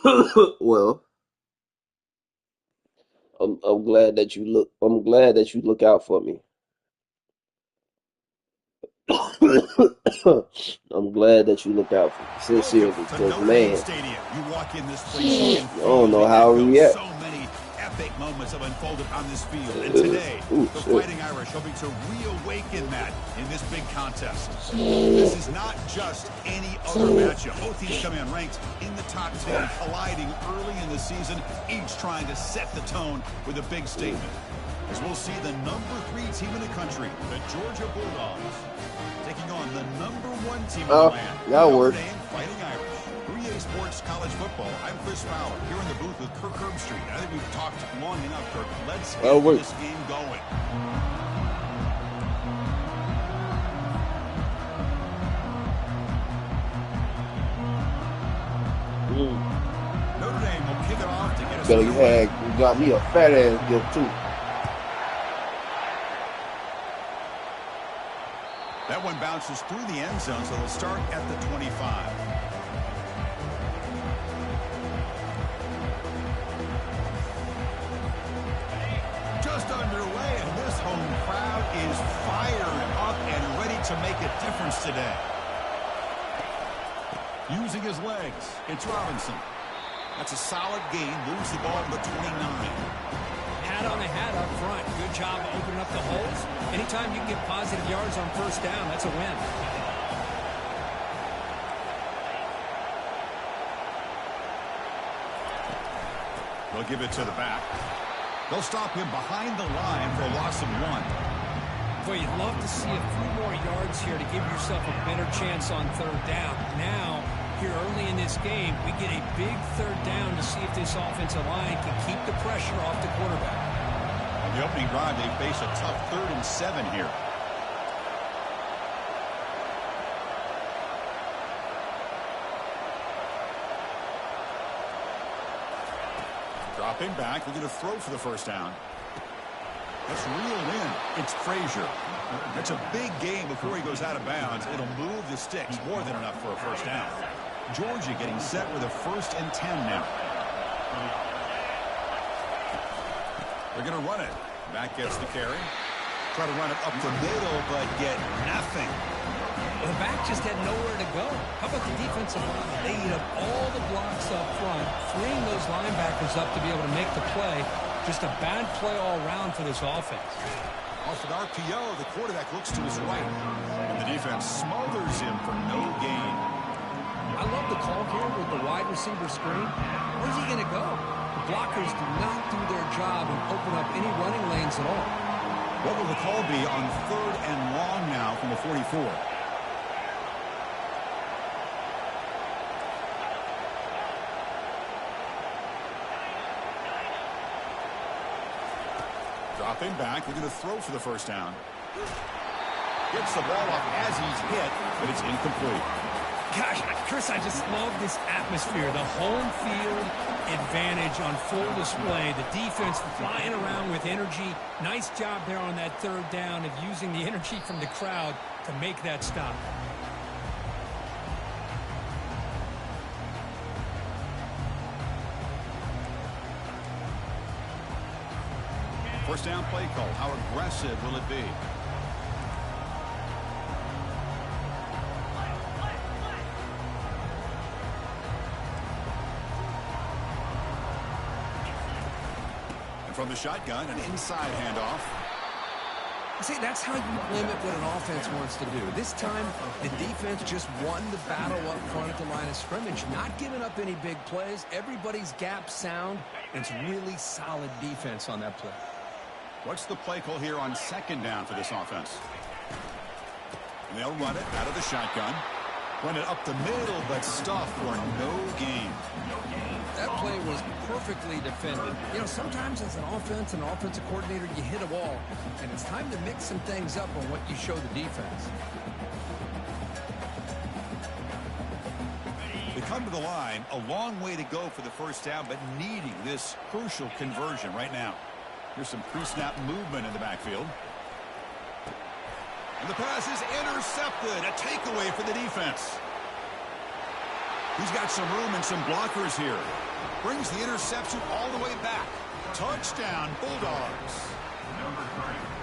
Well, I'm glad that you look. I'm glad that you look out for me. I'm glad that you look out for me, Welcome sincerely, to because Notre Dame man, Stadium. You walk in this place I and don't feel know the how to echo. react. So many epic moments have unfolded on this field. And today, Ooh, the shit. Fighting Irish hoping to reawaken that in this big contest. This is not just any other matchup. Both teams come in ranked in the top 10, colliding early in the season, each trying to set the tone with a big statement. As we'll see the #3 team in the country, the Georgia Bulldogs, taking on the #1 team in the Oh, land, the that'll Notre work. Dame Fighting Irish. 3A Sports College Football. I'm Chris Fowler here in the booth with Kirk Herbstreit. I think we've talked long enough, Kirk. Let's get That'll work. this game going. Mm. Notre Dame will kick it off to get us Better underway. you got me a fat ass gift too. That one bounces through the end zone, so they'll start at the 25. Just underway, and this home crowd is fired up and ready to make a difference today. Using his legs, it's Robinson. That's a solid gain, moves the ball to the 29. Hat on the hat up front. Good job opening up the holes. Anytime you can get positive yards on first down, that's a win. They'll give it to the back. They'll stop him behind the line for a loss of 1. Boy, you'd love to see a few more yards here to give yourself a better chance on third down. Now, here early in this game, we get a big third down to see if this offensive line can keep the pressure off the quarterback. On the opening drive, they face a tough 3rd and 7 here. Dropping back, looking to throw for the first down. That's reeled in. It's Frazier. That's a big game before he goes out of bounds. It'll move the sticks, more than enough for a first down. Georgia getting set with a 1st and 10 now. They're going to run it. Back gets the carry. Try to run it up the middle, but get nothing. The back just had nowhere to go. How about the defensive line? They eat up all the blocks up front, freeing those linebackers up to be able to make the play. Just a bad play all around for this offense. Off an RPO, the quarterback looks to his right. And the defense smothers him for no gain. I love the call here with the wide receiver screen. Where's he going to go? The blockers do not do their job and open up any running lanes at all. What will the call be on 3rd and long now from the 44? Dropping back, looking to throw for the first down. Gets the ball off as he's hit, but it's incomplete. Gosh, Chris, I just love this atmosphere. The home field advantage on full display. The defense flying around with energy. Nice job there on that third down of using the energy from the crowd to make that stop. First down play call. How aggressive will it be? And from the shotgun, an inside handoff. See, that's how you limit what an offense wants to do. This time, the defense just won the battle up front at the line of scrimmage, not giving up any big plays. Everybody's gap sound, and it's really solid defense on that play. What's the play call here on 2nd down for this offense? And they'll run it out of the shotgun. Run it up the middle, but stuffed for no gain. That play was perfectly defended. You know, sometimes as an offense and offensive coordinator, you hit a wall, and it's time to mix some things up on what you show the defense. They come to the line, a long way to go for the first down, but needing this crucial conversion right now. Here's some pre-snap movement in the backfield. And the pass is intercepted. A takeaway for the defense. He's got some room and some blockers here. Brings the interception all the way back. Touchdown, Bulldogs.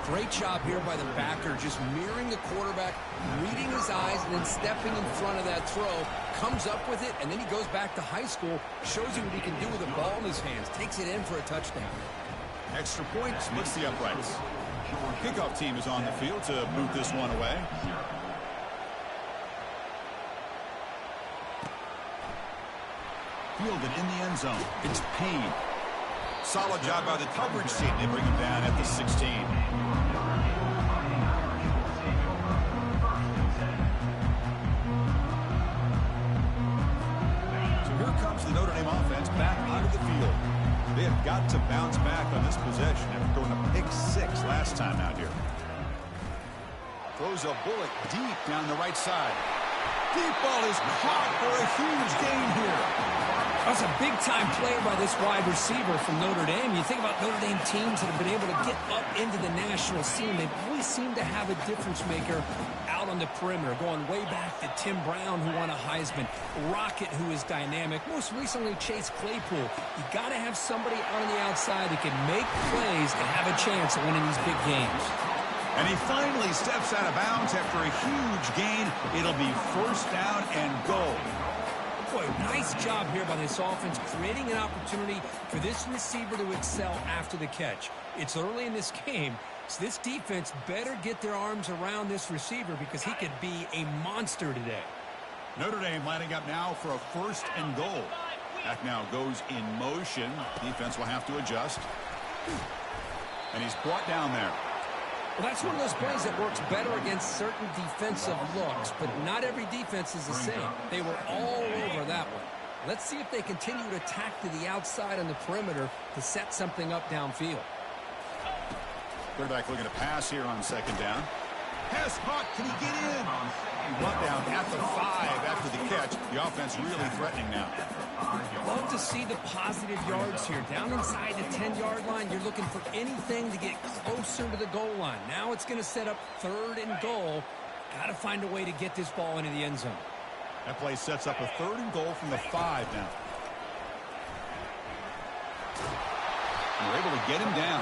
Great job here by the backer, just mirroring the quarterback, reading his eyes, and then stepping in front of that throw. Comes up with it, and then he goes back to high school, shows you what he can do with the ball in his hands, takes it in for a touchdown. Extra point splits the uprights. Kickoff team is on the field to boot this one away. Fielded in the end zone. It's Payne. Solid job by the coverage team. They bring him down at the 16. So here comes the Notre Dame offense back onto the field. They have got to bounce back on this possession after throwing a pick-6 last time out here. Throws a bullet deep down the right side. Deep ball is caught for a huge gain here. That's a big-time play by this wide receiver from Notre Dame. You think about Notre Dame teams that have been able to get up into the national scene. They always seem to have a difference maker out on the perimeter, going way back to Tim Brown, who won a Heisman, Rocket, who is dynamic, most recently Chase Claypool. You got to have somebody on the outside that can make plays and have a chance at winning these big games. And he finally steps out of bounds after a huge gain. It'll be first down and goal. Boy, nice job here by this offense, creating an opportunity for this receiver to excel after the catch. It's early in this game, so this defense better get their arms around this receiver because he could be a monster today. Notre Dame lining up now for a first and goal. Back now goes in motion. Defense will have to adjust. And he's brought down there. Well, that's one of those plays that works better against certain defensive looks, but not every defense is the same. They were all over that one. Let's see if they continue to attack to the outside on the perimeter to set something up downfield. Quarterback looking to pass here on second down. Pass caught. Can he get in? Brought down at the 5 after the catch. The offense really threatening now. Love to see the positive yards here. Down inside the 10-yard line, you're looking for anything to get closer to the goal line. Now it's going to set up third and goal. Got to find a way to get this ball into the end zone. That play sets up a third and goal from the 5 now. And we're able to get him down.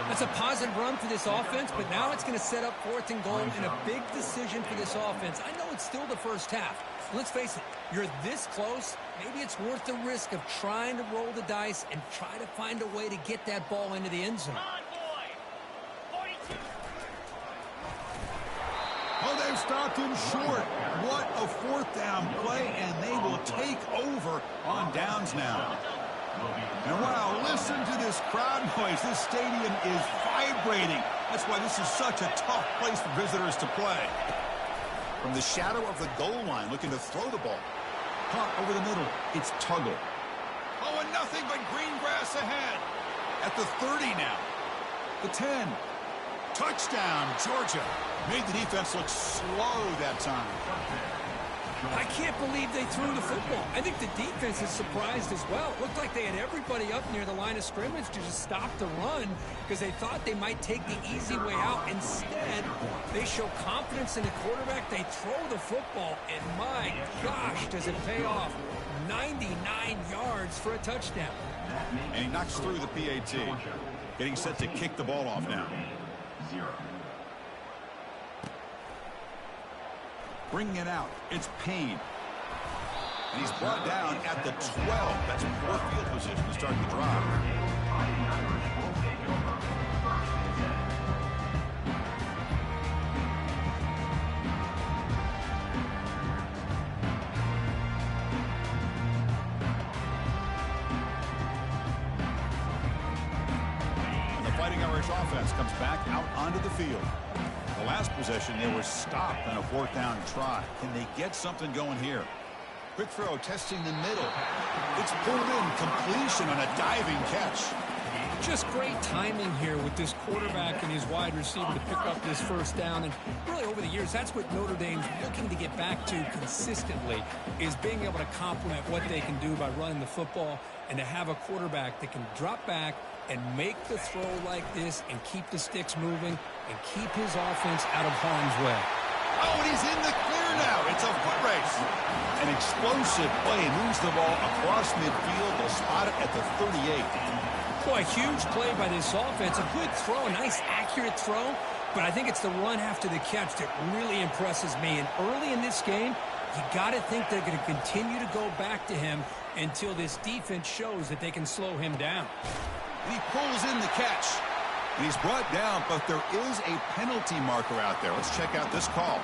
That's a positive run for this offense, but now it's going to set up fourth and goal and a big decision for this offense. I know it's still the first half. Let's face it, you're this close. Maybe it's worth the risk of trying to roll the dice and try to find a way to get that ball into the end zone. Oh, they've stopped him short. What a fourth down play, and they will take over on downs now. And wow, listen to this crowd noise. This stadium is vibrating. That's why this is such a tough place for visitors to play. From the shadow of the goal line, looking to throw the ball. Caught over the middle. It's Tuggle. Oh, and nothing but green grass ahead. At the 30 now. The 10. Touchdown, Georgia. Made the defense look slow that time. I can't believe they threw the football. I think the defense is surprised as well. It looked like they had everybody up near the line of scrimmage to just stop the run because they thought they might take the easy way out. Instead, they show confidence in the quarterback. They throw the football, and my gosh, does it pay off. 99 yards for a touchdown. And he knocks through the PAT. Getting set to kick the ball off now. Bringing it out, it's Payne. And he's brought down at the 12. That's poor field position to start the drive. And the Fighting Irish offense comes back out onto the field. The last possession, they were stopped on a fourth down try. Can they get something going here? Quick throw, testing the middle. It's pulled in, completion on a diving catch. Just great timing here with this quarterback and his wide receiver to pick up this first down. And really over the years, that's what Notre Dame's looking to get back to consistently, is being able to complement what they can do by running the football and to have a quarterback that can drop back and make the throw like this and keep the sticks moving and keep his offense out of harm's way. Oh, and he's in the clear now. It's a foot race. An explosive play, moves the ball across midfield. They'll spot it at the 38. Boy, a huge play by this offense. A good throw, a nice accurate throw. But I think it's the run after the catch that really impresses me. And early in this game, you got to think they're going to continue to go back to him until this defense shows that they can slow him down. And he pulls in the catch. And he's brought down, but there is a penalty marker out there. Let's check out this call.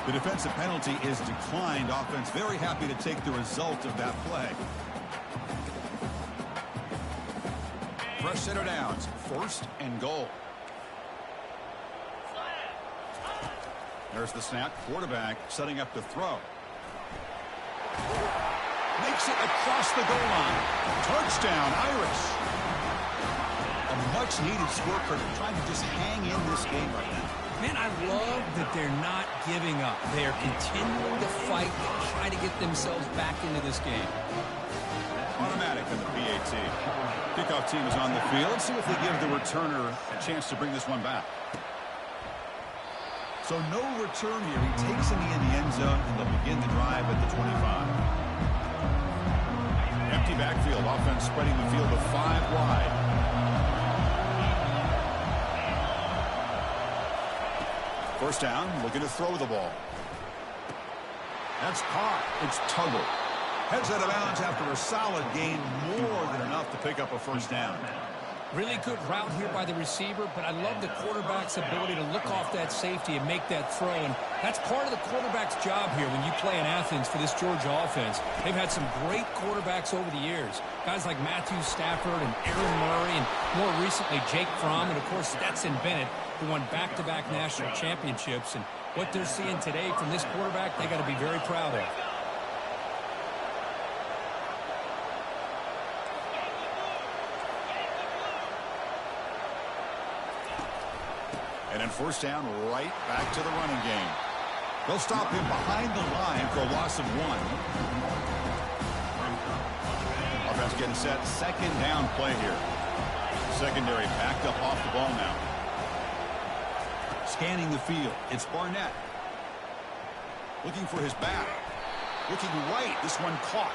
The defensive penalty is declined. Offense very happy to take the result of that play. Fresh set of downs, 1st and goal. There's the snap. Quarterback setting up to throw. Makes it across the goal line. Touchdown, Irish. A much-needed score for them, trying to just hang in this game right now. Man, I love that they're not giving up. They are continuing to fight and try to get themselves back into this game. Automatic in the BAT. Kickoff team is on the field. See if they give the returner a chance to bring this one back. So no return here. He takes him in the end zone, and they'll begin the drive at the 25. Empty backfield. Offense spreading the field to 5 wide. First down, looking to throw the ball. That's caught. It's Tuggle. Heads out of bounds after a solid gain, more than enough to pick up a first down. Really good route here by the receiver, but I love the quarterback's ability to look off that safety and make that throw. And that's part of the quarterback's job here when you play in Athens for this Georgia offense. They've had some great quarterbacks over the years. Guys like Matthew Stafford and Aaron Murray, and more recently Jake Fromm, and of course Stetson Bennett, who won back-to-back national championships. And what they're seeing today from this quarterback, they got to be very proud of. And then first down, right back to the running game. They'll stop him behind the line for a loss of 1. Offense getting set. Second down play here. Secondary backed up off the ball now. Scanning the field. It's Barnett. Looking for his back. Looking right. This one caught.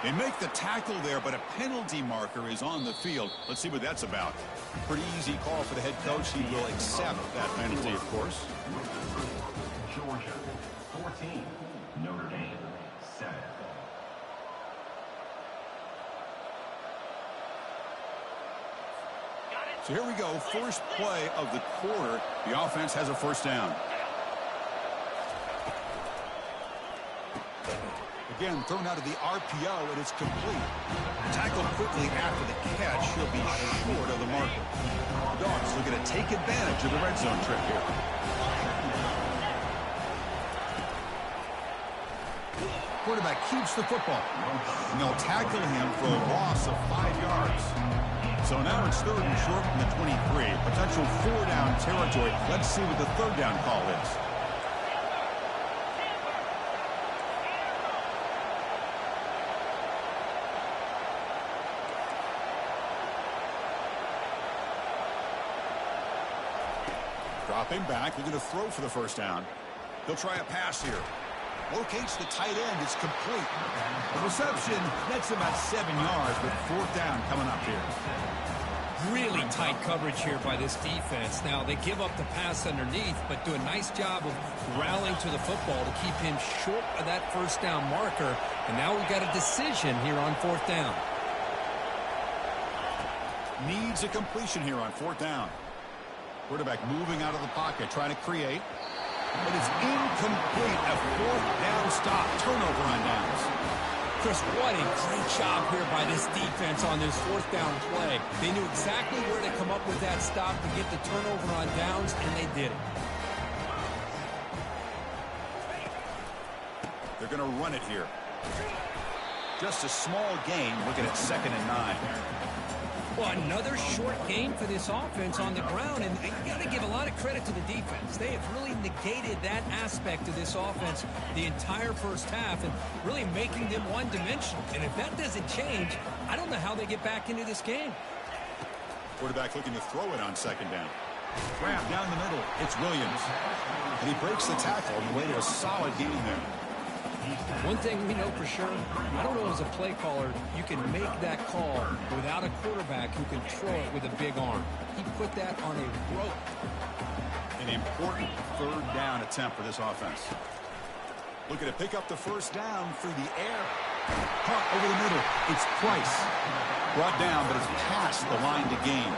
They make the tackle there, but a penalty marker is on the field. Let's see what that's about. Pretty easy call for the head coach. He will accept that penalty, of course. Georgia, 14. Notre Dame, 7. So here we go. First play of the quarter. The offense has a first down. Again, thrown out of the RPO, and it's complete. Tackled quickly after the catch. He'll be short of the marker. The Dogs looking to take advantage of the red zone trip here. Quarterback keeps the football. And they'll tackle him for a loss of 5 yards. So now it's 3rd and short from the 23. Potential 4-down territory. Let's see what the 3rd down call is. Dropping back, looking to throw for the first down. He'll try a pass here. Locates the tight end. It's complete. The reception nets about 7 yards, with 4th down coming up here. Really tight coverage here by this defense. Now, they give up the pass underneath, but do a nice job of rallying to the football to keep him short of that first down marker. And now we've got a decision here on 4th down. Needs a completion here on 4th down. Quarterback moving out of the pocket, trying to create. But it's incomplete. A 4th down stop. Turnover on downs. Chris, what a great job here by this defense on this 4th down play. They knew exactly where to come up with that stop to get the turnover on downs, and they did it. They're going to run it here. Just a small gain, looking at 2nd and 9. Well, another short game for this offense on the ground, and you got to give a lot of credit to the defense. They have really negated that aspect of this offense the entire first half and really making them one-dimensional. And if that doesn't change, I don't know how they get back into this game. Quarterback looking to throw it on 2nd down. Wrap down the middle. It's Williams. And he breaks the tackle on the way to a solid gain there. One thing we know for sure, I don't know as a play caller, you can make that call without a quarterback who can throw it with a big arm. He put that on a rope. An important third down attempt for this offense. Looking to pick up the first down through the air. Caught over the middle. It's Price. Brought down, but it's past the line to gain.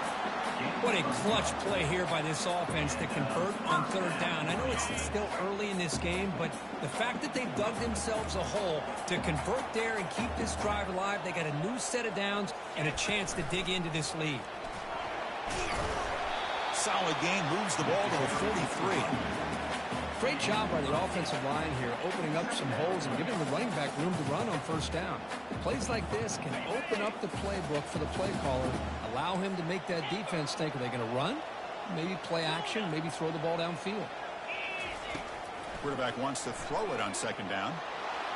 What a clutch play here by this offense to convert on third down. I know it's still early in this game, but the fact that they've dug themselves a hole to convert there and keep this drive alive, they got a new set of downs and a chance to dig into this lead. Solid gain, moves the ball to the 43. Great job by the offensive line here, opening up some holes and giving the running back room to run on first down. Plays like this can open up the playbook for the play caller, allow him to make that defense think, are they going to run? Maybe play action, maybe throw the ball downfield. Quarterback wants to throw it on second down.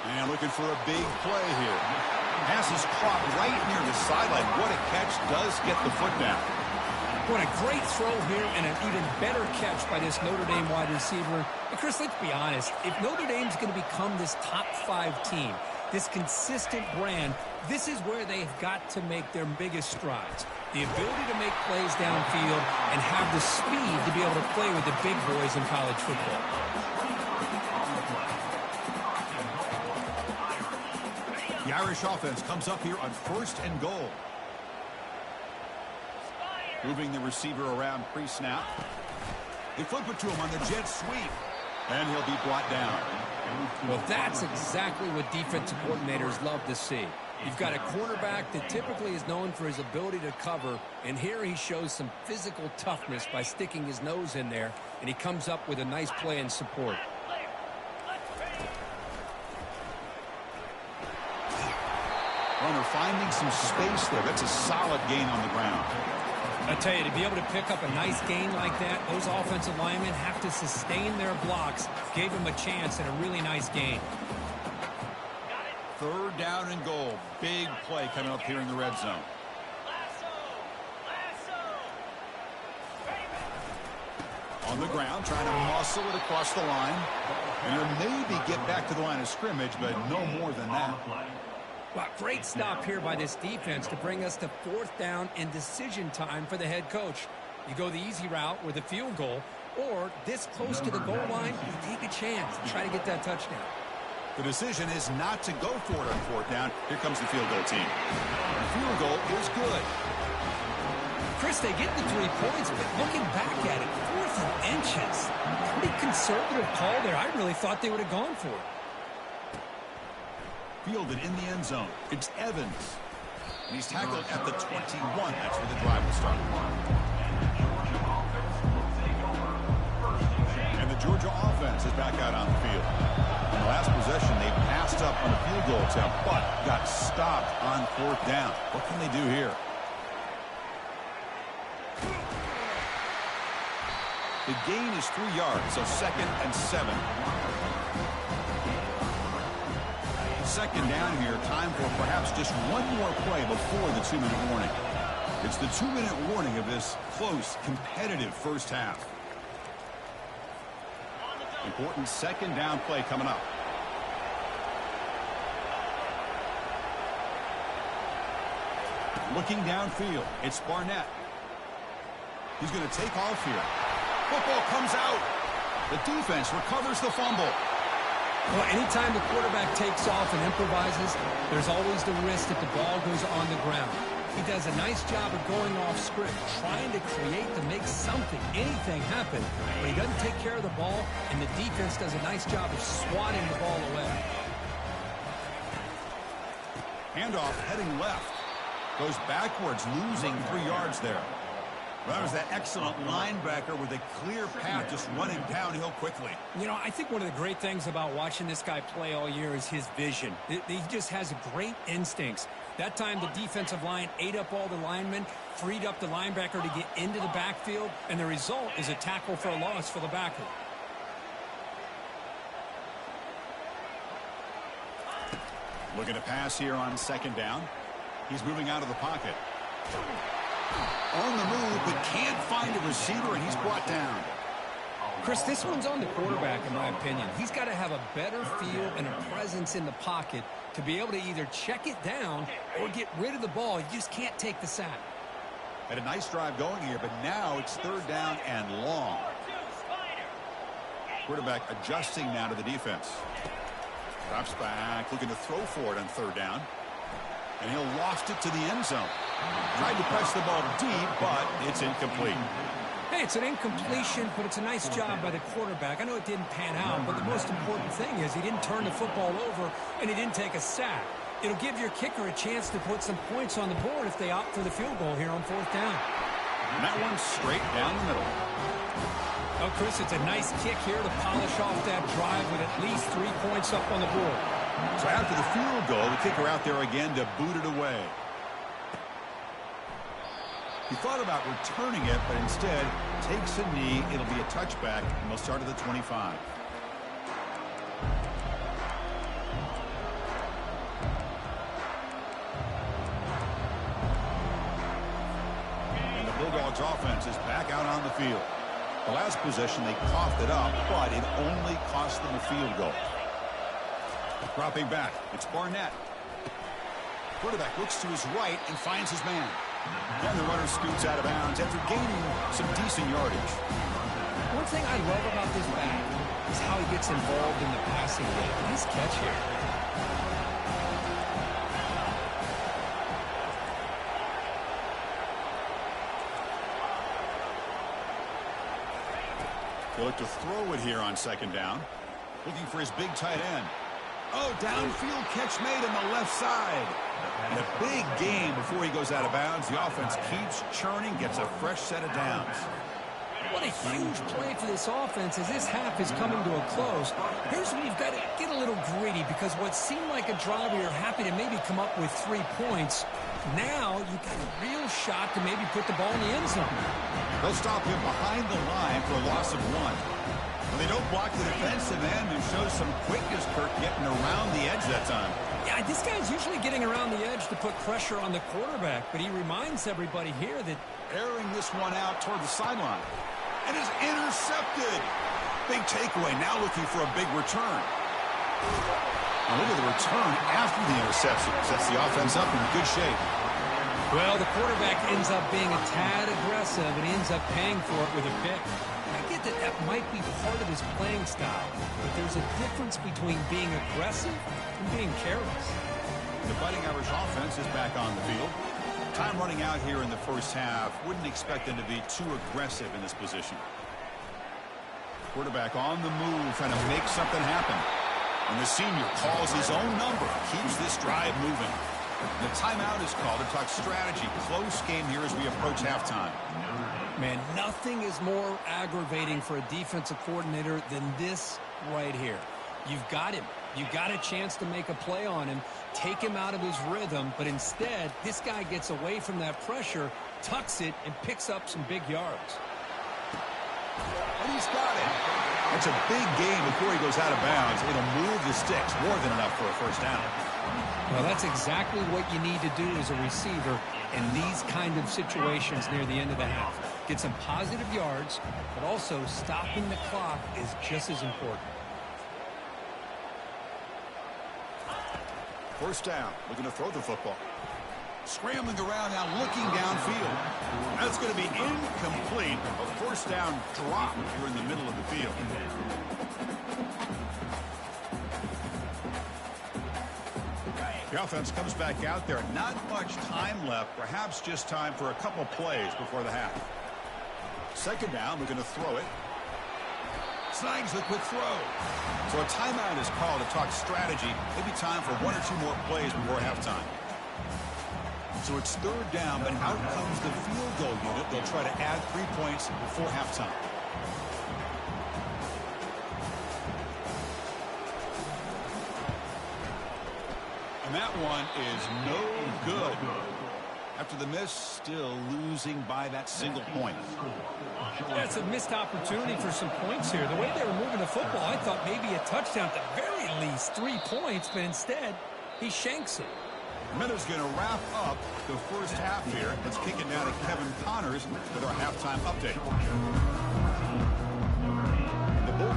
And looking for a big play here. Pass is caught right near the sideline. What a catch, does get the foot down. What a great throw here and an even better catch by this Notre Dame wide receiver. And Chris, let's be honest. If Notre Dame's going to become this top 5 team, this consistent brand, this is where they've got to make their biggest strides. The ability to make plays downfield and have the speed to be able to play with the big boys in college football. The Irish offense comes up here on first and goal. Moving the receiver around pre-snap. They flip it to him on the jet sweep. And he'll be brought down. Well, that's exactly what defensive coordinators love to see. You've got a quarterback that typically is known for his ability to cover, and here he shows some physical toughness by sticking his nose in there, and he comes up with a nice play in support. Runner finding some space there. That's a solid gain on the ground. I tell you, to be able to pick up a nice gain like that, those offensive linemen have to sustain their blocks. Gave him a chance at a really nice gain. Third down and goal. Big play coming up here in the red zone. On the ground, trying to muscle it across the line. And he'll maybe get back to the line of scrimmage, but no more than that. Well, great stop here by this defense to bring us to fourth down and decision time for the head coach. You go the easy route with a field goal, or this close to the goal line, you take a chance and try to get that touchdown. The decision is not to go for it on fourth down. Here comes the field goal team. The field goal is good. Chris, they get the 3 points, but looking back at it, 4th and inches. Pretty conservative call there. I really thought they would have gone for it. Fielded in the end zone. It's Evans. And he's tackled at the 21. That's where the drive will start. And the Georgia offense is back out on the field. In the last possession, they passed up on a field goal attempt, but got stopped on fourth down. What can they do here? The gain is 3 yards, so 2nd and 7. Second down here, time for perhaps just one more play before the 2-minute warning. It's the 2-minute warning of this close, competitive first half. Important second down play coming up. Looking downfield, it's Barnett. He's going to take off here. Football comes out. The defense recovers the fumble. Well, anytime the quarterback takes off and improvises, there's always the risk that the ball goes on the ground. He does a nice job of going off script, trying to create to make something, anything happen. But he doesn't take care of the ball, and the defense does a nice job of swatting the ball away. Handoff heading left. Goes backwards, losing 3 yards there. Well, that was that excellent linebacker with a clear path, just running downhill quickly. You know, I think one of the great things about watching this guy play all year is his vision. He just has great instincts. That time, the defensive line ate up all the linemen, freed up the linebacker to get into the backfield, and the result is a tackle for a loss for the backer. Looking to pass here on second down. He's moving out of the pocket. On the move, but can't find a receiver, and he's brought down. Chris, this one's on the quarterback, in my opinion. He's got to have a better feel and a presence in the pocket to be able to either check it down or get rid of the ball. You just can't take the sack. Had a nice drive going here, but now it's 3rd down and long. Quarterback adjusting now to the defense. Drops back, looking to throw for it on 3rd down. And he'll loft it to the end zone. Tried to press the ball deep, but it's incomplete. Hey, it's an incompletion, but it's a nice job by the quarterback. I know it didn't pan out, but the most important thing is he didn't turn the football over and he didn't take a sack. It'll give your kicker a chance to put some points on the board if they opt for the field goal here on 4th down. And that one's straight down the middle. Oh, Chris, it's a nice kick here to polish off that drive with at least 3 points up on the board. So after the field goal, the kicker out there again to boot it away. He thought about returning it, but instead takes a knee. It'll be a touchback, and they'll start at the 25. And the Bulldogs offense is back out on the field. The last possession, they coughed it up, but it only cost them a field goal. Dropping back, it's Barnett. Quarterback looks to his right and finds his man. And the runner scoots out of bounds after gaining some decent yardage. One thing I love about this back is how he gets involved in the passing game. Nice catch here. He'll look to throw it here on 2nd down. Looking for his big tight end. Oh, downfield catch made on the left side. And a big game before he goes out of bounds. The offense keeps churning, gets a fresh set of downs. What a huge play for this offense as this half is coming to a close. Here's where you've got to get a little greedy because what seemed like a drive where you're happy to maybe come up with 3 points, now you've got a real shot to maybe put the ball in the end zone. They'll stop him behind the line for a loss of 1. Well, they don't block the defensive end and shows some quickness, Kirk, getting around the edge that time. Yeah, this guy's usually getting around the edge to put pressure on the quarterback, but he reminds everybody here that airing this one out toward the sideline. And is intercepted. Big takeaway, now looking for a big return. Now look at the return after the interception. Sets the offense up in good shape. Well, the quarterback ends up being a tad aggressive, and he ends up paying for it with a pick. I get that that might be part of his playing style, but there's a difference between being aggressive and being careless. The Fighting Irish offense is back on the field. Time running out here in the first half. Wouldn't expect them to be too aggressive in this position. Quarterback on the move, trying to make something happen. And the senior calls his own number, keeps this drive moving. The timeout is called to talk strategy. Close game here as we approach halftime. Man, nothing is more aggravating for a defensive coordinator than this right here. You've got him. You've got a chance to make a play on him, take him out of his rhythm, but instead, this guy gets away from that pressure, tucks it, and picks up some big yards. And he's got it. That's a big game before he goes out of bounds. It'll move the sticks more than enough for a first down. Well, that's exactly what you need to do as a receiver in these kind of situations near the end of the half. Get some positive yards, but also stopping the clock is just as important. First down, looking to throw the football. Scrambling around now, looking downfield. That's going to be incomplete. A first down drop here in the middle of the field. The offense comes back out there. Not much time left. Perhaps just time for a couple plays before the half. Second down, looking to throw it. Snags the quick throw. So a timeout is called to talk strategy. Maybe time for 1 or 2 more plays before halftime. So it's third down, but out comes the field goal unit. They'll try to add 3 points before halftime. And that one is no good. After the miss, still losing by that single point. That's a missed opportunity for some points here. The way they were moving the football, I thought maybe a touchdown at the very least, 3 points, but instead, he shanks it. Miller's going to wrap up the first half here. Let's kick it now to Kevin Connors with our halftime update.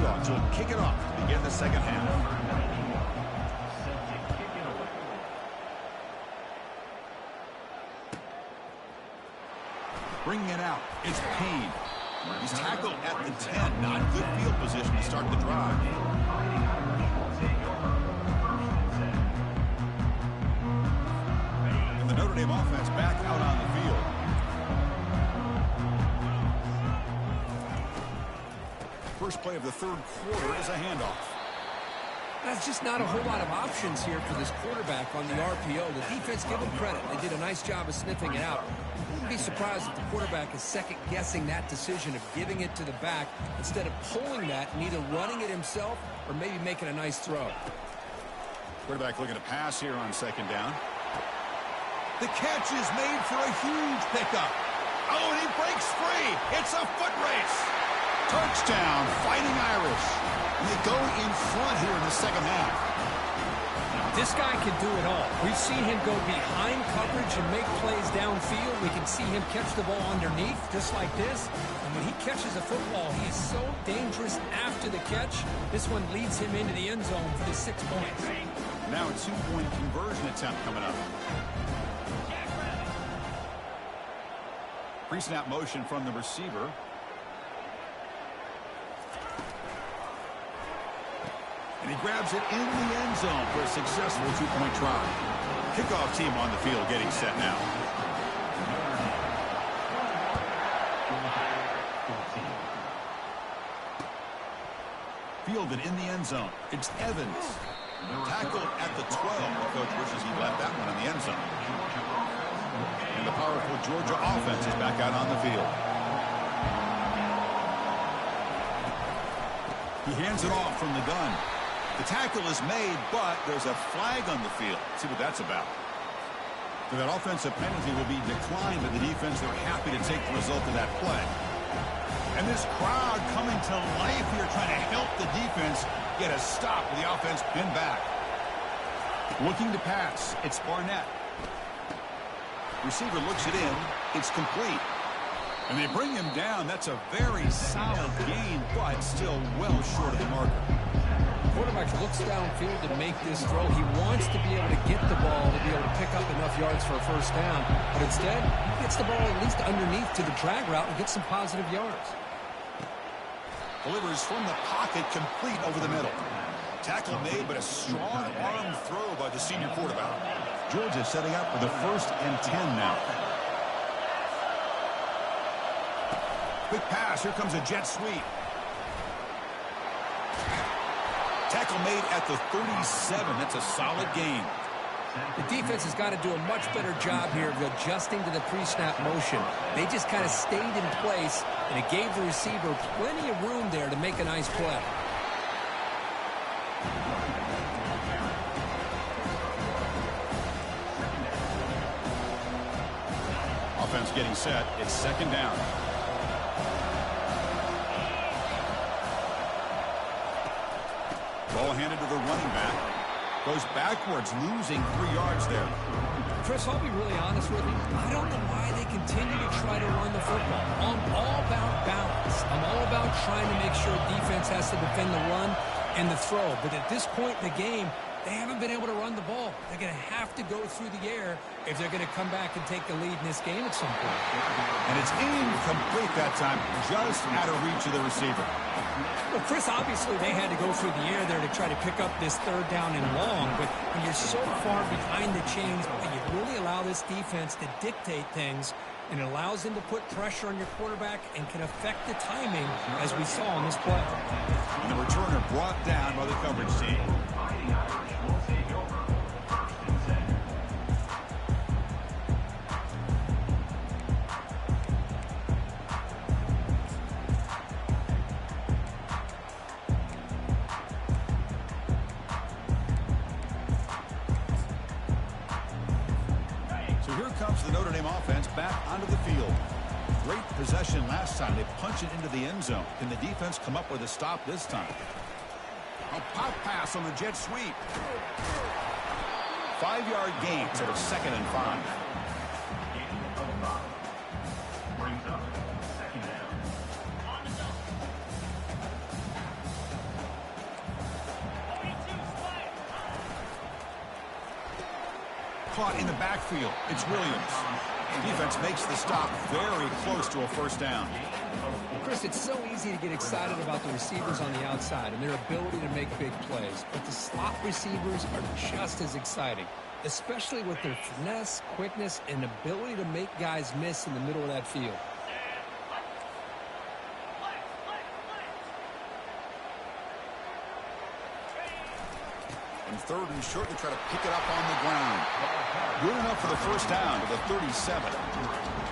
Bulldogs will kick it off to begin the second half. Bringing it out, it's Payne. He's tackled at the 10. Not good field position to start the drive. And the Notre Dame offense back out on the field. First play of the third quarter is a handoff. That's just not a whole lot of options here for this quarterback on the RPO. The defense, give them credit. They did a nice job of sniffing it out. Wouldn't be surprised if the quarterback is second-guessing that decision of giving it to the back instead of pulling that and either running it himself or maybe making a nice throw. Quarterback looking to pass here on second down. The catch is made for a huge pickup. Oh, and he breaks free. It's a foot race. Touchdown, Fighting Irish. And they go in front here in the second half. This guy can do it all. We've seen him go behind coverage and make plays downfield. We can see him catch the ball underneath, just like this. And when he catches a football, he is so dangerous after the catch. This one leads him into the end zone for the 6 points. Now a 2-point conversion attempt coming up. Pre-snap motion from the receiver. And he grabs it in the end zone for a successful 2-point try. Kickoff team on the field getting set now. Fielded in the end zone. It's Evans. Tackled at the 12. The coach wishes he left that one in the end zone. And the powerful Georgia offense is back out on the field. He hands it off from the gun. The tackle is made, but there's a flag on the field. Let's see what that's about. So that offensive penalty will be declined by the defense. They're happy to take the result of that play. And this crowd coming to life here, trying to help the defense get a stop with the offense pinned back. Looking to pass. It's Barnett. Receiver looks it in. It's complete. And they bring him down. That's a very solid gain, but still well short of the marker. Quarterback looks downfield to make this throw. He wants to be able to get the ball to be able to pick up enough yards for a first down. But instead, he gets the ball at least underneath to the drag route and gets some positive yards. Delivers from the pocket, complete over the middle. Tackle made, but a strong arm throw by the senior quarterback. Georgia setting up for the 1st and 10 now. Quick pass. Here comes a jet sweep. Tackle made at the 37. That's a solid gain. The defense has got to do a much better job here of adjusting to the pre-snap motion. They just kind of stayed in place, and it gave the receiver plenty of room there to make a nice play. Offense getting set. It's second down. Ball handed to the running back. Goes backwards, losing 3 yards there. Chris, I'll be really honest with you. I don't know why they continue to try to run the football. I'm all about balance. I'm all about trying to make sure defense has to defend the run and the throw. But at this point in the game, they haven't been able to run the ball. They're going to have to go through the air if they're going to come back and take the lead in this game at some point. And it's incomplete that time, just out of reach of the receiver. Well, Chris, obviously they had to go through the air there to try to pick up this 3rd down and long. But when you're so far behind the chains, you really allow this defense to dictate things, and it allows them to put pressure on your quarterback and can affect the timing, as we saw on this play. And the returner brought down by the coverage team. The Notre Dame offense back onto the field. Great possession last time. They punch it into the end zone. Can the defense come up with a stop this time? A pop pass on the jet sweep. 5-yard gain to the 2nd and 5. caught in the backfield. It's Williams. Defense makes the stop very close to a first down. Chris, it's so easy to get excited about the receivers on the outside and their ability to make big plays, but the slot receivers are just as exciting, especially with their finesse, quickness, and ability to make guys miss in the middle of that field. And third and short, they try to pick it up on the ground. Good enough for the first down to the 37.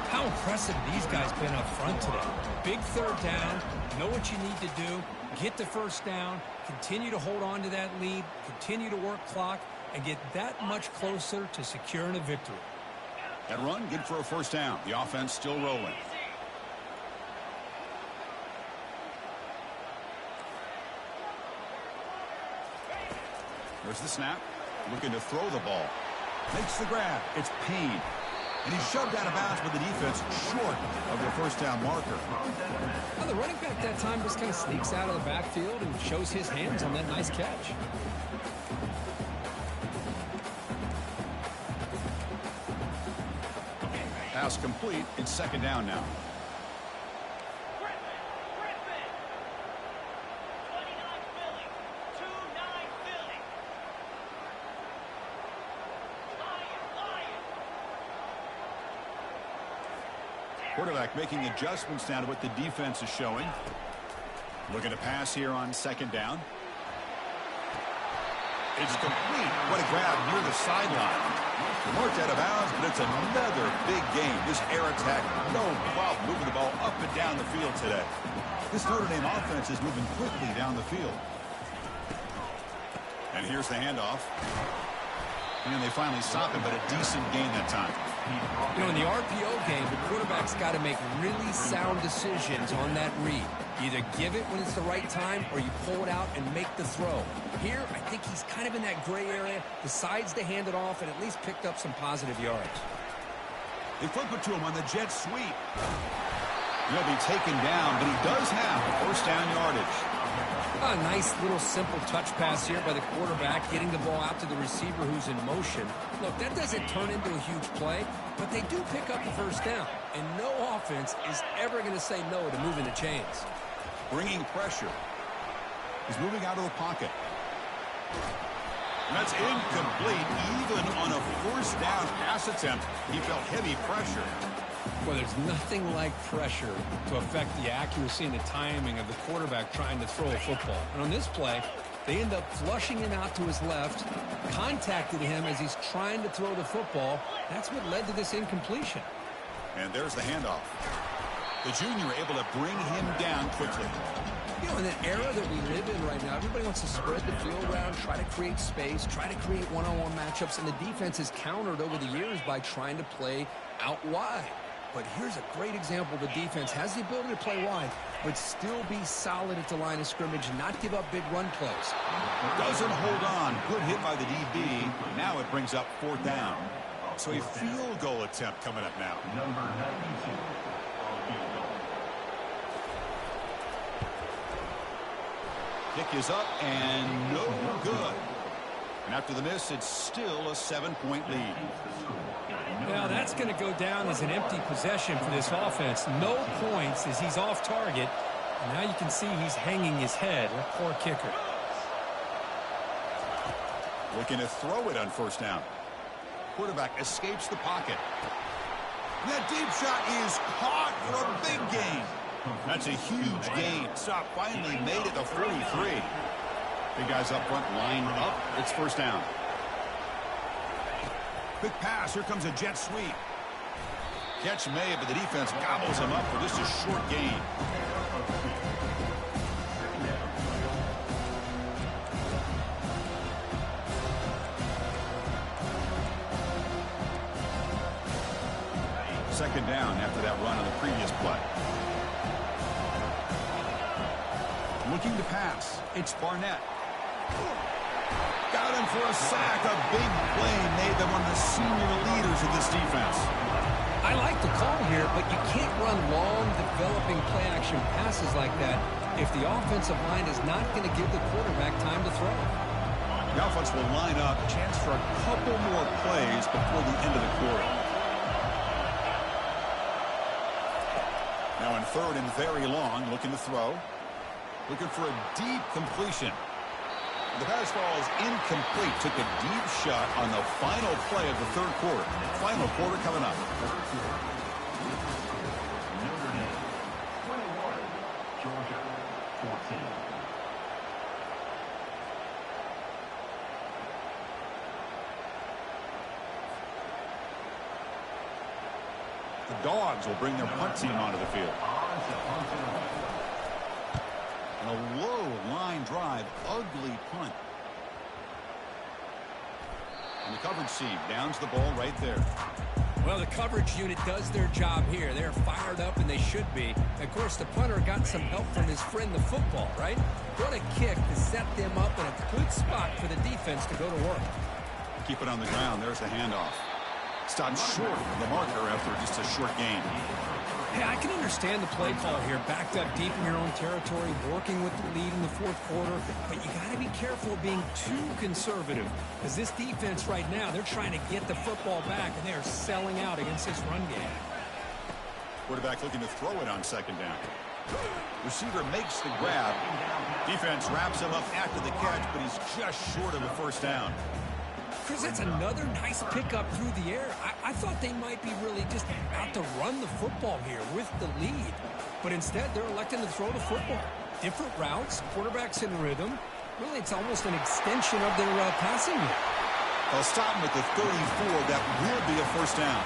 How impressive these guys been up front today. Big third down, know what you need to do, get the first down, continue to hold on to that lead, continue to work clock, and get that much closer to securing a victory. That run, good for a first down. The offense still rolling. There's the snap. Looking to throw the ball. Makes the grab. It's Payne. And he's shoved out of bounds with the defense short of the first down marker. Well, the running back that time just kind of sneaks out of the backfield and shows his hands on that nice catch. Pass complete. It's second down now. Quarterback making adjustments now to what the defense is showing. Looking to pass here on second down. It's complete. What a grab near the sideline. Marked out of bounds, but it's another big game. This air attack, no problem moving the ball up and down the field today. This Notre Dame offense is moving quickly down the field. And here's the handoff. And they finally stop him, but a decent gain that time. You know, in the RPO game, the quarterback's got to make really sound decisions on that read. Either give it when it's the right time or you pull it out and make the throw. Here, I think he's kind of in that gray area, decides to hand it off and at least picked up some positive yards. They flip it to him on the jet sweep. He'll be taken down, but he does have first down yardage. A nice little simple touch pass here by the quarterback, getting the ball out to the receiver who's in motion. Look, that doesn't turn into a huge play, but they do pick up the first down. And no offense is ever going to say no to moving the chains. Bringing pressure. He's moving out of the pocket. And that's incomplete. Even on a first down pass attempt, he felt heavy pressure. Well, there's nothing like pressure to affect the accuracy and the timing of the quarterback trying to throw a football. And on this play, they end up flushing him out to his left, contacted him as he's trying to throw the football. That's what led to this incompletion. And there's the handoff. The junior able to bring him down quickly. You know, in the era that we live in right now, everybody wants to spread the field around, try to create space, try to create one-on-one matchups, and the defense has countered over the years by trying to play out wide. But here's a great example. The defense has the ability to play wide, but still be solid at the line of scrimmage and not give up big run plays. Doesn't hold on. Good hit by the DB. Now it brings up fourth down. So a field goal attempt coming up now. Number 92. Kick is up and no good. And after the miss, it's still a 7-point lead. Now that's going to go down as an empty possession for this offense. No points as he's off target. And now you can see he's hanging his head. A poor kicker. Looking to throw it on first down. Quarterback escapes the pocket. And that deep shot is caught for a big gain. That's a huge gain. Stop finally made it to 43. Big guys up front line up. It's first down. Quick pass. Here comes a jet sweep. Catch made, but the defense gobbles him up for just a short gain. Second down after that run on the previous play. Looking to pass. It's Barnett. Got him for a sack. A big play made them one of the senior leaders of this defense. I like the call here, but you can't run long, developing play-action passes like that if the offensive line is not going to give the quarterback time to throw. The offense will line up. Chance for a couple more plays before the end of the quarter. Now in third and very long, looking to throw. Looking for a deep completion. The pass falls incomplete. Took a deep shot on the final play of the third quarter. Final quarter coming up. Notre Dame 21, Georgia 14. The Dogs will bring their punt team onto the field. And a low line drive, ugly punt. And the coverage seam downs the ball right there. Well, the coverage unit does their job here. They're fired up, and they should be. Of course, the punter got some help from his friend, the football, right? What a kick to set them up in a good spot for the defense to go to work. Keep it on the ground. There's the handoff. Stopped short of the marker after just a short gain. Yeah, I can understand the play call here. Backed up deep in your own territory, working with the lead in the fourth quarter. But you got to be careful of being too conservative. Because this defense right now, they're trying to get the football back, and they're selling out against this run game. Quarterback looking to throw it on second down. Receiver makes the grab. Defense wraps him up after the catch, but he's just short of a first down. Chris, that's another nice pickup through the air. I thought they might be really just out to run the football here with the lead. But instead, they're electing to throw the football. Different routes, quarterbacks in rhythm. Really, it's almost an extension of their passing game. They'll stop him at the 34. That will be a first down.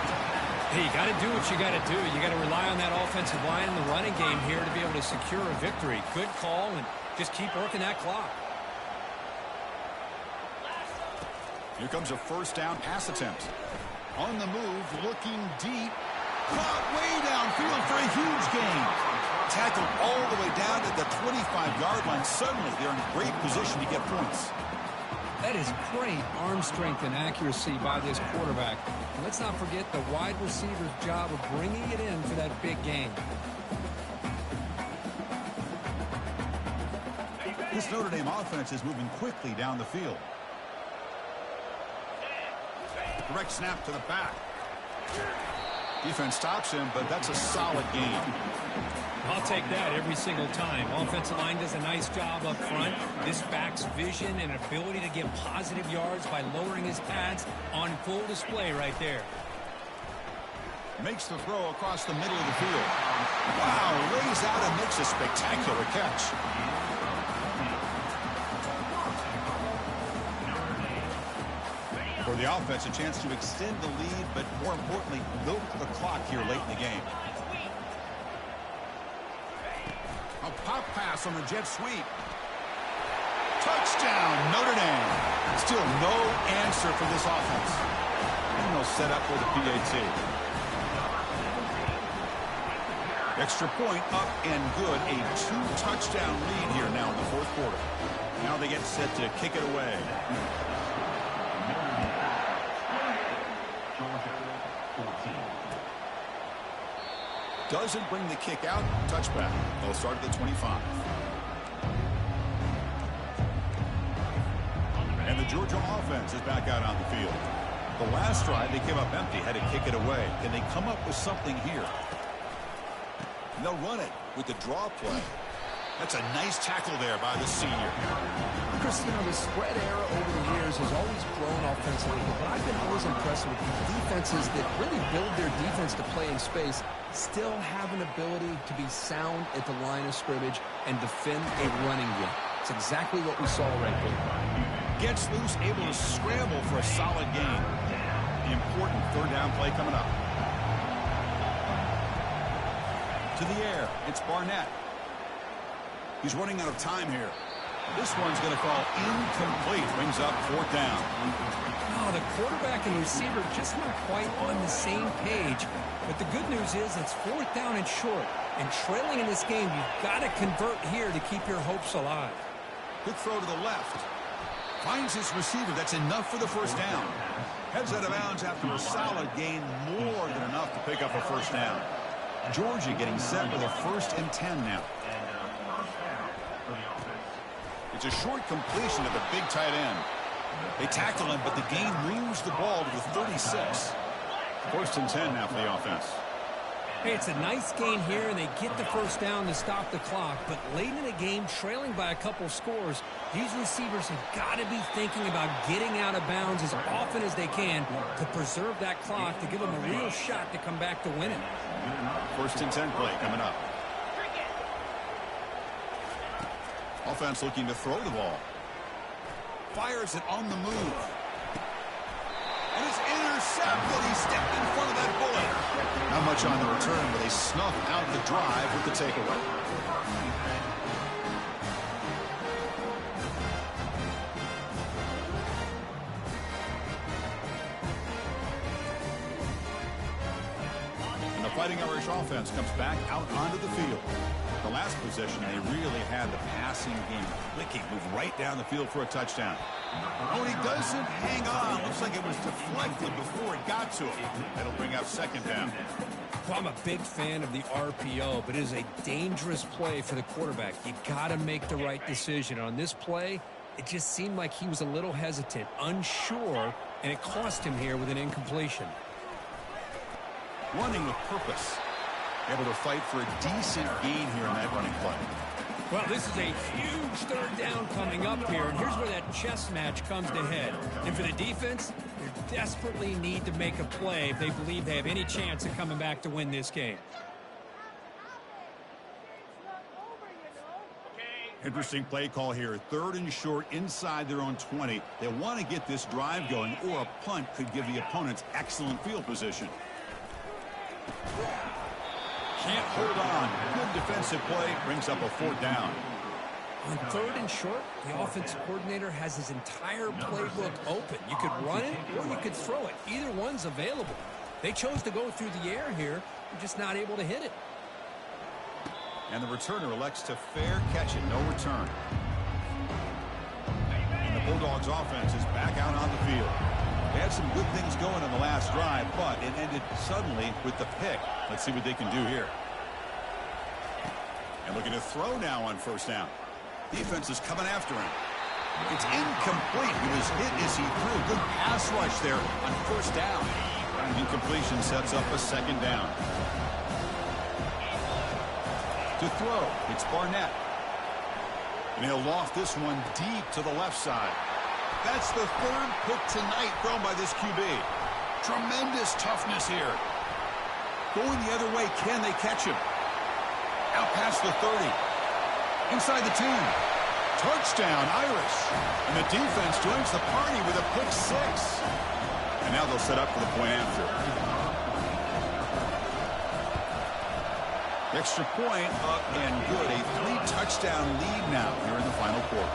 Hey, you got to do what you got to do. You got to rely on that offensive line in the running game here to be able to secure a victory. Good call, and just keep working that clock. Here comes a first down pass attempt. On the move, looking deep. Caught way downfield for a huge gain. Tackled all the way down to the 25-yard line. Suddenly, they're in great position to get points. That is great arm strength and accuracy by this quarterback. And let's not forget the wide receiver's job of bringing it in for that big game. This Notre Dame offense is moving quickly down the field. Direct snap to the back. Defense stops him, but that's a solid gain. I'll take that every single time. Offensive line does a nice job up front. This back's vision and ability to get positive yards by lowering his pads on full display right there. Makes the throw across the middle of the field. Wow, lays out and makes a spectacular catch. For the offense, a chance to extend the lead, but more importantly, milk the clock here late in the game. A pop pass on the jet sweep. Touchdown, Notre Dame. Still no answer for this offense. And they'll set up for the PAT. Extra point up and good. A 2-touchdown lead here now in the fourth quarter. Now they get set to kick it away. Doesn't bring the kick out. Touchback. They'll start at the 25. And the Georgia offense is back out on the field. The last drive, they came up empty, had to kick it away. Can they come up with something here? And they'll run it with the draw play. That's a nice tackle there by the senior. Chris, you know, the spread era over the years has always grown offensively, but I've been always impressed with these defenses that really build their defense to play in space, still have an ability to be sound at the line of scrimmage and defend a running game. It's exactly what we saw right there. Gets loose, able to scramble for a solid gain. The important third down play coming up. To the air, it's Barnett. He's running out of time here. This one's going to fall incomplete. Brings up fourth down. Oh, the quarterback and receiver just not quite on the same page. But the good news is it's fourth down and short. And trailing in this game, you've got to convert here to keep your hopes alive. Good throw to the left. Finds his receiver. That's enough for the first down. Heads out of bounds after a solid gain. More than enough to pick up a first down. Georgia getting set with a 1st and 10 now. It's a short completion to the big tight end. They tackle him, but the gain moves the ball to the 36. 1st and 10 now for the offense. Hey, it's a nice gain here, and they get the first down to stop the clock. But late in the game, trailing by a couple scores, these receivers have got to be thinking about getting out of bounds as often as they can to preserve that clock, to give them a real shot to come back to win it. 1st and 10 play coming up. Offense looking to throw the ball. Fires it on the move. And it's intercepted. He stepped in front of that bullet. Not much on the return, but they snuff out the drive with the takeaway. And the Fighting Irish offense comes back out onto the field. The last possession, they really had the passing game clicking, move right down the field for a touchdown. Oh, and he doesn't hang on. Looks like it was deflected before it got to him. That'll bring up 2nd down. Well, I'm a big fan of the RPO, but it is a dangerous play for the quarterback. You got to make the right decision. On this play, it just seemed like he was a little hesitant, unsure, and it cost him here with an incompletion. Running with purpose. Able to fight for a decent gain here in that running play. Well, this is a huge 3rd down coming up here, and here's where that chess match comes to head. And for the defense, they desperately need to make a play if they believe they have any chance of coming back to win this game. Interesting play call here. 3rd and short inside their own 20. They want to get this drive going, or a punt could give the opponents excellent field position. Can't hold on. Good defensive play. Brings up a 4th down. On 3rd and short, the offensive coordinator has his entire playbook open. You could run it or you could throw it. Either one's available. They chose to go through the air here. They're just not able to hit it. And the returner elects to fair catch it. No return. And the Bulldogs offense is back out on the field. They had some good things going on the last drive, but it ended suddenly with the pick. Let's see what they can do here. And looking to throw now on 1st down. Defense is coming after him. It's incomplete. He was hit as he threw. Good pass rush there on 1st down. Incompletion sets up a 2nd down. To throw, it's Barnett. And he'll loft this one deep to the left side. That's the 3rd pick tonight thrown by this QB. Tremendous toughness here. Going the other way, can they catch him? Out past the 30. Inside the 10. Touchdown, Irish. And the defense joins the party with a pick 6. And now they'll set up for the point after. Extra point up and good. A 3-touchdown lead now here in the final quarter.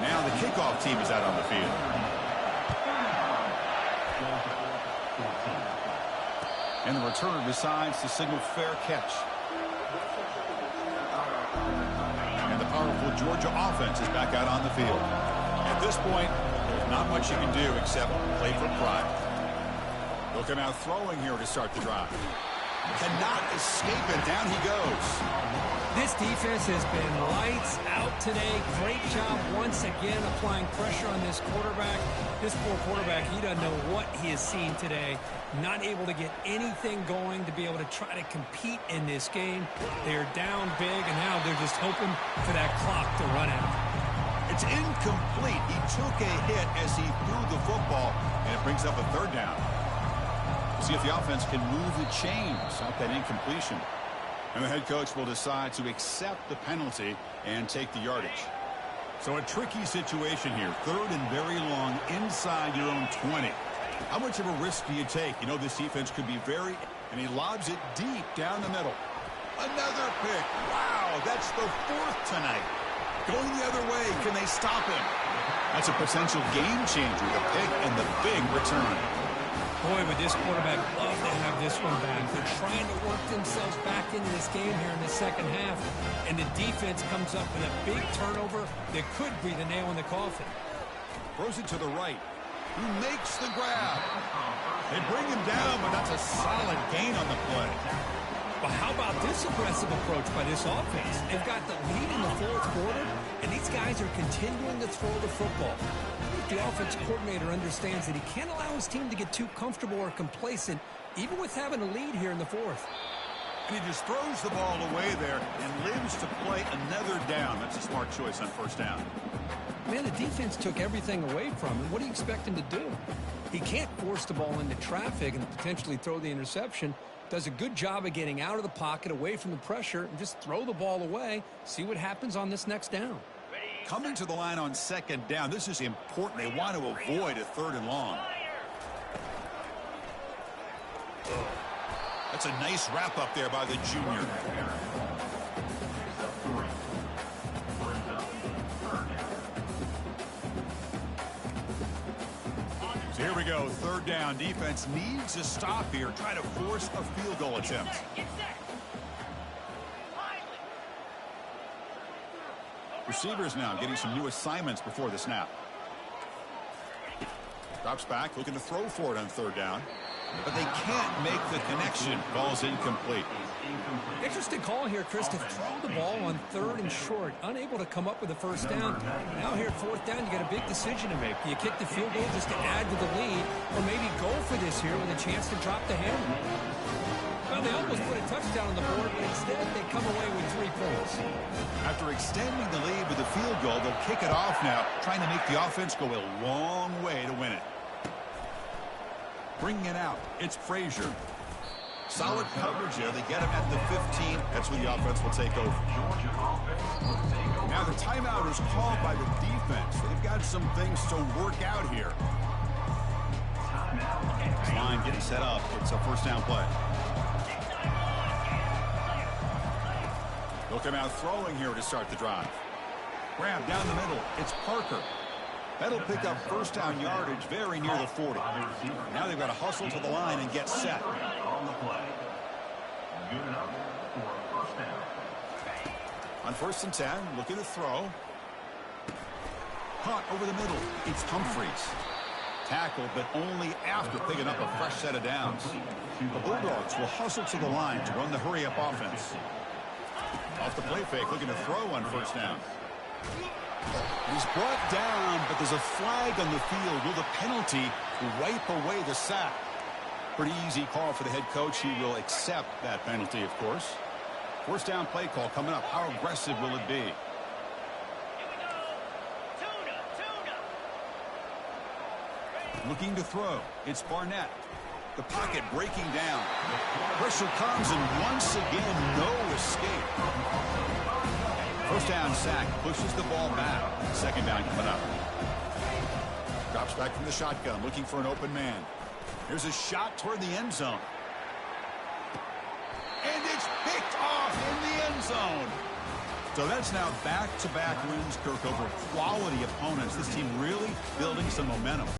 Now the kickoff team is out on the field. And the returner decides to signal fair catch. And the powerful Georgia offense is back out on the field. At this point, there's not much you can do except play for pride. They'll come out throwing here to start the drive. Cannot escape it. Down he goes. This defense has been lights out today. Great job once again applying pressure on this quarterback. This poor quarterback, he doesn't know what he has seen today. Not able to get anything going to be able to try to compete in this game. They're down big, and now they're just hoping for that clock to run out. It's incomplete. He took a hit as he threw the football, and it brings up a 3rd down. See if the offense can move the chains off that incompletion. And the head coach will decide to accept the penalty and take the yardage. So a tricky situation here. 3rd and very long inside your own 20. How much of a risk do you take? You know this defense could be very... And he lobs it deep down the middle. Another pick. Wow, that's the 4th tonight. Going the other way. Can they stop him? That's a potential game changer. The pick and the big return. Boy, would this quarterback love to have this one back. They're trying to work themselves back into this game here in the 2nd half. And the defense comes up with a big turnover that could be the nail in the coffin. Throws it to the right. Who makes the grab? They bring him down, but that's a solid gain on the play. But how about this aggressive approach by this offense? They've got the lead in the 4th quarter, and These guys are continuing to throw the football. The offense coordinator understands that he can't allow his team to get too comfortable or complacent, even with having a lead here in the fourth. And he just throws the ball away there and lives to play another down. That's a smart choice on first down. Man, the defense took everything away from him. What do you expect him to do? He can't force the ball into traffic and potentially throw the interception. Does a good job of getting out of the pocket, away from the pressure, and just throw the ball away. See what happens on this next down. Coming to the line on second down, this is important. They want to avoid a third and long. That's a nice wrap up there by the junior. So here we go, third down. Defense needs to stop here, try to force a field goal attempt. Receivers now getting some new assignments before the snap. Drops back, looking to throw for it on third down. But they can't make the connection. Ball's incomplete. Interesting call here, Chris, to throw the ball on third and short. Unable to come up with a first down. Now here at fourth down, you got a big decision to make. Do you kick the field goal just to add to the lead, or maybe go for this here with a chance to drop the hammer? Well, they almost put a touchdown on the board, but instead they come away with 3 points. After extending the lead with a field goal, they'll kick it off now, trying to make the offense go a long way to win it. Bringing it out, it's Frazier. Solid coverage there. They get him at the 15. That's when the offense will take over. Now the timeout is called by the defense. They've got some things to work out here. This line getting set up. It's a first down play. They'll come out throwing here to start the drive. Grab down the middle. It's Parker. That'll pick up first down yardage very near the 40. Now they've got to hustle to the line and get set. On first and 10, looking to throw. Caught over the middle. It's Humphreys. Tackled, but only after picking up a fresh set of downs. The Bulldogs will hustle to the line to run the hurry-up offense. Off the play fake, looking to throw on first down. He's brought down, but there's a flag on the field. Will the penalty wipe away the sack? Pretty easy call for the head coach. He will accept that penalty, of course. First down play call coming up. How aggressive will it be? Looking to throw. It's Barnett. The pocket breaking down. Pressure comes, and once again, no escape. First down sack, pushes the ball back. Second down coming up. Drops back from the shotgun, looking for an open man. Here's a shot toward the end zone. And it's picked off in the end zone. So that's now back-to-back wins, Kirk, over quality opponents. This team really building some momentum.